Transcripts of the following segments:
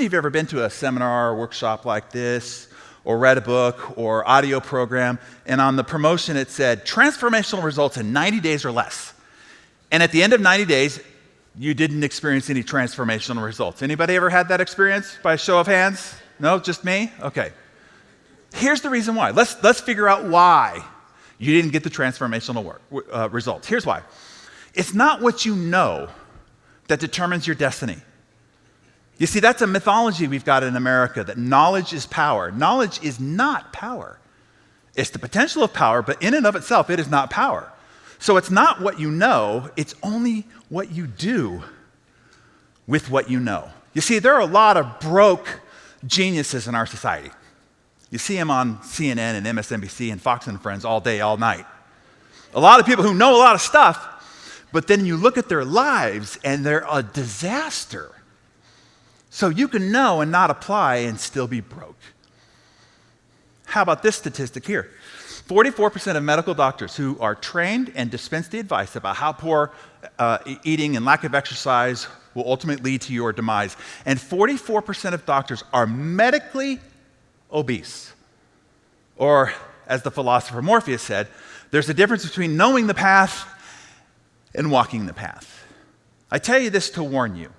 many of you have ever been to a seminar or workshop like this, or read a book or audio program, and on the promotion it said, transformational results in 90 days or less. And at the end of 90 days, you didn't experience any transformational results. Anybody ever had that experience by a show of hands? No, just me? Okay. Here's the reason why. Let's figure out why you didn't get the transformational results. Here's why. It's not what you know that determines your destiny. You see, that's a mythology we've got in America, that knowledge is power. Knowledge is not power. It's the potential of power, but in and of itself, it is not power. So it's not what you know, it's only what you do with what you know. You see, there are a lot of broke geniuses in our society. You see them on CNN and MSNBC and Fox and Friends all day, all night. A lot of people who know a lot of stuff, but then you look at their lives and they're a disaster. So you can know and not apply and still be broke. How about this statistic here? 44% of medical doctors who are trained and dispense the advice about how poor eating and lack of exercise will ultimately lead to your demise. And 44% of doctors are medically obese. Or, as the philosopher Morpheus said, there's a difference between knowing the path and walking the path. I tell you this to warn you.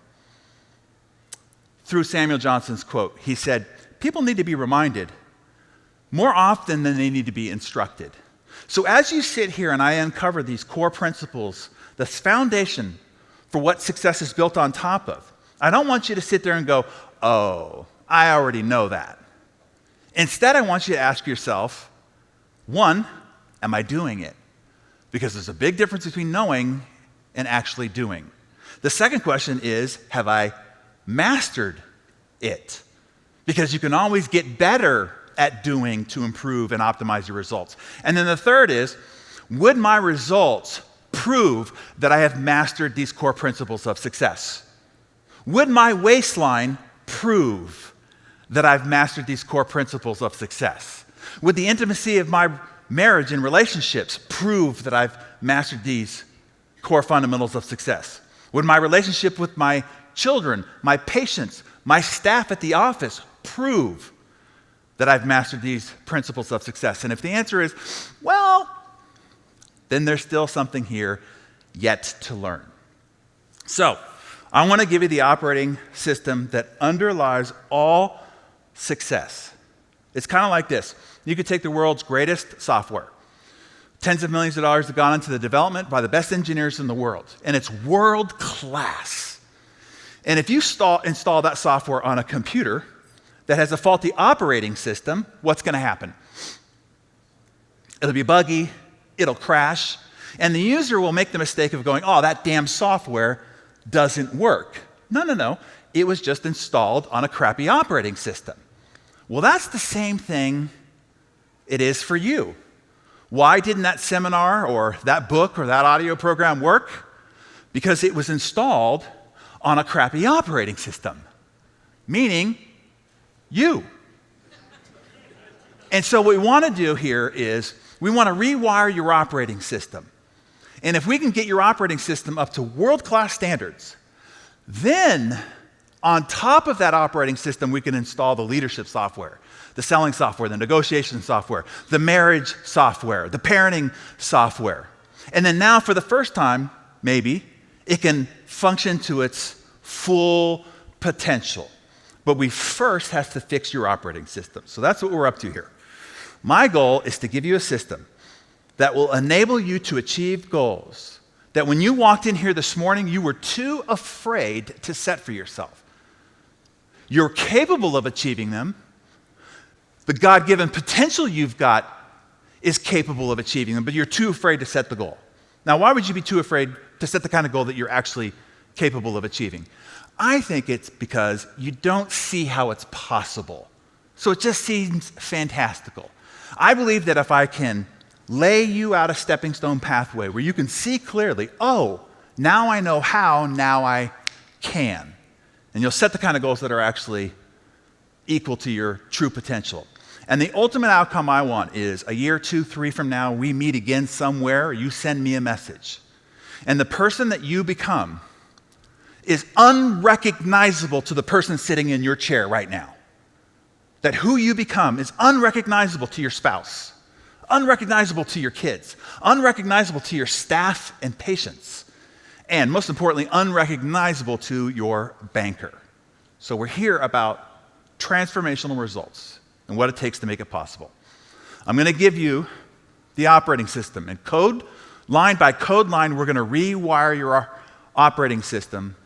Through Samuel Johnson's quote, he said, people need to be reminded more often than they need to be instructed. So as you sit here and I uncover these core principles, the foundation for what success is built on top of, I don't want you to sit there and go, oh, I already know that. Instead, I want you to ask yourself, one, am I doing it? Because there's a big difference between knowing and actually doing. The second question is, have I mastered it? Because you can always get better at doing to improve and optimize your results. And then the third is, would my results prove that I have mastered these core principles of success? Would my waistline prove that I've mastered these core principles of success? Would the intimacy of my marriage and relationships prove that I've mastered these core fundamentals of success? Would my relationship with my children, my patients, my staff at the office prove that I've mastered these principles of success? And if the answer is, well, then there's still something here yet to learn. So, I want to give you the operating system that underlies all success. It's kind of like this. You could take the world's greatest software. Tens of millions of dollars have gone into the development by the best engineers in the world, and it's world class. And if you install that software on a computer that has a faulty operating system, what's going to happen? It'll be buggy, it'll crash, and the user will make the mistake of going, oh, that damn software doesn't work. No. It was just installed on a crappy operating system. Well, that's the same thing it is for you. Why didn't that seminar or that book or that audio program work? Because it was installed on a crappy operating system, meaning you. And so what we want to do here is we want to rewire your operating system. And if we can get your operating system up to world-class standards, then on top of that operating system, we can install the leadership software, the selling software, the negotiation software, the marriage software, the parenting software. And then now for the first time, maybe, it can function to its full potential. But we first have to fix your operating system. So that's what we're up to here. My goal is to give you a system that will enable you to achieve goals that when you walked in here this morning, you were too afraid to set for yourself. You're capable of achieving them. The God-given potential you've got is capable of achieving them, but you're too afraid to set the goal. Now, why would you be too afraid to set the kind of goal that you're actually capable of achieving? I think it's because you don't see how it's possible. So it just seems fantastical. I believe that if I can lay you out a stepping stone pathway where you can see clearly, oh, now I know how, now I can. And you'll set the kind of goals that are actually equal to your true potential. And the ultimate outcome I want is a year, 2, 3 from now, we meet again somewhere, or you send me a message. And the person that you become is unrecognizable to the person sitting in your chair right now. That who you become is unrecognizable to your spouse, unrecognizable to your kids, unrecognizable to your staff and patients, and most importantly, unrecognizable to your banker. So we're here about transformational results and what it takes to make it possible. I'm going to give you the operating system, and code line by code line, we're going to rewire your operating system,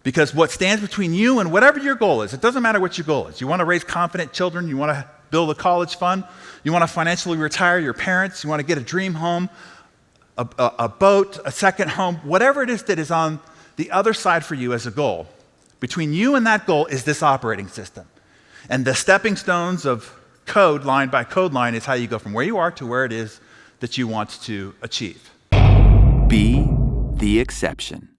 because what stands between you and whatever your goal is, it doesn't matter what your goal is. You want to raise confident children, you want to build a college fund, you want to financially retire your parents, you want to get a dream home, a boat, a second home, whatever it is that is on the other side for you as a goal, between you and that goal is this operating system. And the stepping stones of code line by code line is how you go from where you are to where it is that you want to achieve. Be the exception.